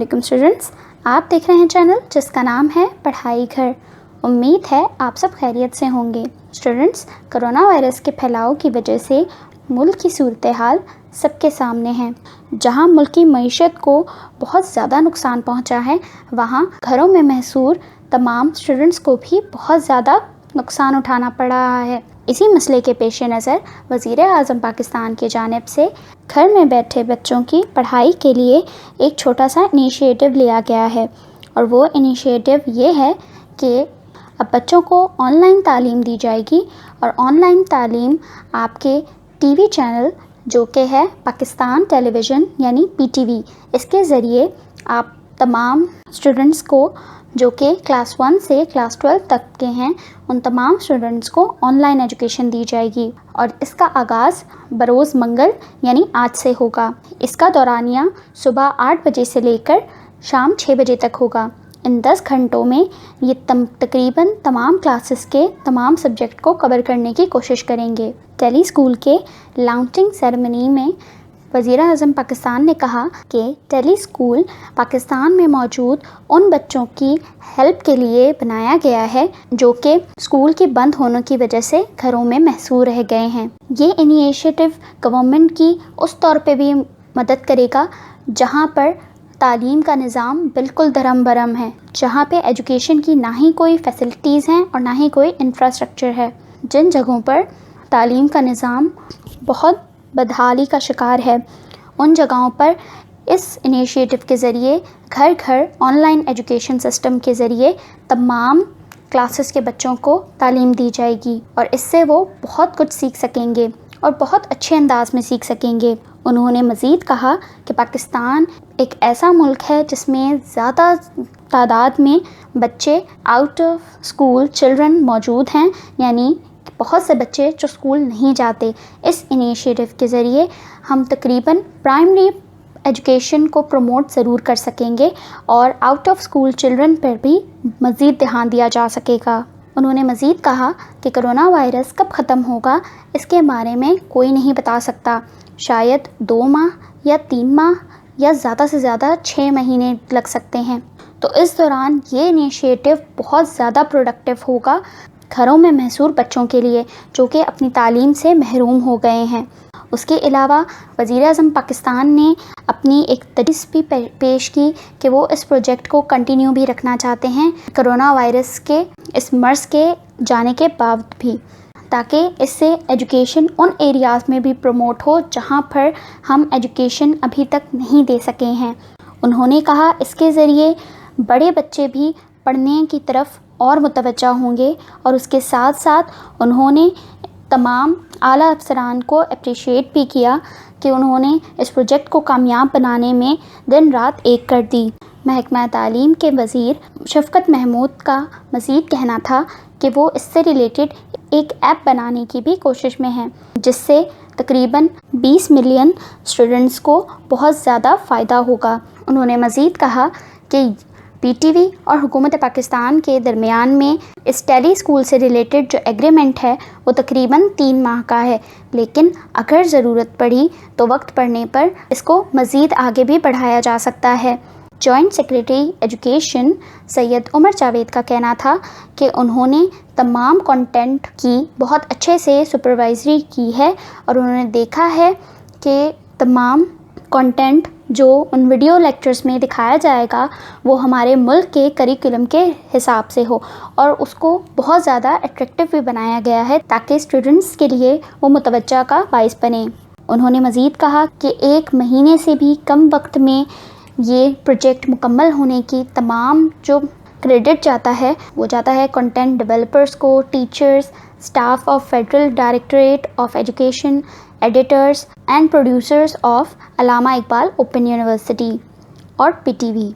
علیکم اسٹوڈنٹس، آپ دیکھ رہے ہیں چینل جس کا نام ہے پڑھائی گھر۔ امید ہے آپ سب خیریت سے ہوں گے۔ اسٹوڈنٹس، کرونا وائرس کے پھیلاؤ کی وجہ سے ملک کی صورتحال سب کے سامنے ہے۔ جہاں ملک کی معیشت کو بہت زیادہ نقصان پہنچا ہے، وہاں گھروں میں محصور تمام اسٹوڈنٹس کو بھی بہت زیادہ نقصان اٹھانا پڑ رہا ہے۔ اسی مسئلے کے پیش نظر وزیر اعظم پاکستان کی جانب سے گھر میں بیٹھے بچوں کی پڑھائی کے لیے ایک چھوٹا سا انیشیٹو لیا گیا ہے، اور وہ انیشیٹو یہ ہے کہ اب بچوں کو آن لائن تعلیم دی جائے گی، اور آن لائن تعلیم آپ کے ٹی وی چینل جو کہ ہے پاکستان ٹیلی ویژن یعنی PTV، اس کے ذریعے آپ تمام اسٹوڈنٹس کو جو کہ کلاس 1 سے کلاس 12 تک کے ہیں، ان تمام اسٹوڈنٹس کو آن لائن ایجوکیشن دی جائے گی، اور اس کا آغاز بروز منگل یعنی آج سے ہوگا۔ اس کا دورانیہ صبح 8 بجے سے لے کر شام 6 بجے تک ہوگا۔ ان 10 گھنٹوں میں یہ تقریباً تمام کلاسز کے تمام سبجیکٹ کو کور کرنے کی کوشش کریں گے۔ ٹیلی اسکول کے لانچنگ سیریمنی میں وزیر اعظم پاکستان نے کہا کہ ٹیلی اسکول پاکستان میں موجود ان بچوں کی ہیلپ کے لیے بنایا گیا ہے جو کہ اسکول کے بند ہونے کی وجہ سے گھروں میں محصور رہ گئے ہیں۔ یہ انیشیٹو گورنمنٹ کی اس طور پہ بھی مدد کرے گا جہاں پر تعلیم کا نظام بالکل دھرم برہم ہے، جہاں پہ ایجوکیشن کی نہ ہی کوئی فیسلٹیز ہیں اور نہ ہی کوئی انفراسٹرکچر ہے۔ جن جگہوں پر تعلیم کا نظام بہت بدحالی کا شکار ہے، ان جگہوں پر اس انیشیٹو کے ذریعے گھر گھر آن لائن ایجوکیشن سسٹم کے ذریعے تمام کلاسز کے بچوں کو تعلیم دی جائے گی، اور اس سے وہ بہت کچھ سیکھ سکیں گے اور بہت اچھے انداز میں سیکھ سکیں گے۔ انہوں نے مزید کہا کہ پاکستان ایک ایسا ملک ہے جس میں زیادہ تعداد میں بچے آؤٹ آف اسکول چلڈرن موجود ہیں، یعنی بہت سے بچے جو اسکول نہیں جاتے۔ اس انیشیٹو کے ذریعے ہم تقریباً پرائمری ایجوکیشن کو پروموٹ ضرور کر سکیں گے، اور آؤٹ آف اسکول چلڈرن پر بھی مزید دھیان دیا جا سکے گا۔ انہوں نے مزید کہا کہ کرونا وائرس کب ختم ہوگا اس کے بارے میں کوئی نہیں بتا سکتا، شاید 2 ماہ یا 3 ماہ یا زیادہ سے زیادہ 6 مہینے لگ سکتے ہیں۔ تو اس دوران یہ انیشیٹو بہت زیادہ پروڈکٹیو ہوگا گھروں میں محصور بچوں کے لیے جو کہ اپنی تعلیم سے محروم ہو گئے ہیں۔ اس کے علاوہ وزیر اعظم پاکستان نے اپنی ایک تجویز بھی پیش کی کہ وہ اس پروجیکٹ کو کنٹینیو بھی رکھنا چاہتے ہیں کرونا وائرس کے اس مرض کے جانے کے بعد بھی، تاکہ اس سے ایجوکیشن ان ایریاز میں بھی پروموٹ ہو جہاں پر ہم ایجوکیشن ابھی تک نہیں دے سکے ہیں۔ انہوں نے کہا اس کے ذریعے بڑے بچے بھی پڑھنے کی طرف اور متوجہ ہوں گے، اور اس کے ساتھ ساتھ انہوں نے تمام اعلیٰ افسران کو اپریشیٹ بھی کیا کہ انہوں نے اس پروجیکٹ کو کامیاب بنانے میں دن رات ایک کر دی۔ محکمہ تعلیم کے وزیر شفقت محمود کا مزید کہنا تھا کہ وہ اس سے ریلیٹڈ ایک ایپ بنانے کی بھی کوشش میں ہیں جس سے تقریباً 20 ملین اسٹوڈنٹس کو بہت زیادہ فائدہ ہوگا۔ انہوں نے مزید کہا کہ PTV اور حکومت پاکستان کے درمیان میں اس ٹیلی اسکول سے ریلیٹڈ جو ایگریمنٹ ہے وہ تقریباً 3 ماہ کا ہے، لیکن اگر ضرورت پڑی تو وقت پڑنے پر اس کو مزید آگے بھی بڑھایا جا سکتا ہے۔ جوائنٹ سیکریٹری ایجوکیشن سید عمر جاوید کا کہنا تھا کہ انہوں نے تمام کنٹینٹ کی بہت اچھے سے سپروائزری کی ہے، اور انہوں نے دیکھا ہے کہ تمام کنٹینٹ جو ان ویڈیو لیکچرز میں دکھایا جائے گا وہ ہمارے ملک کے کریکولم کے حساب سے ہو، اور اس کو بہت زیادہ اٹریکٹیو بھی بنایا گیا ہے تاکہ اسٹوڈنٹس کے لیے وہ متوجہ کا باعث بنے۔ انہوں نے مزید کہا کہ 1 مہینے سے بھی کم وقت میں یہ پروجیکٹ مکمل ہونے کی تمام جو کریڈٹ جاتا ہے وہ جاتا ہے کنٹینٹ ڈیولپرز کو، teachers, staff of federal directorate of education, editors and producers of Allama Iqbal open university اور PTV۔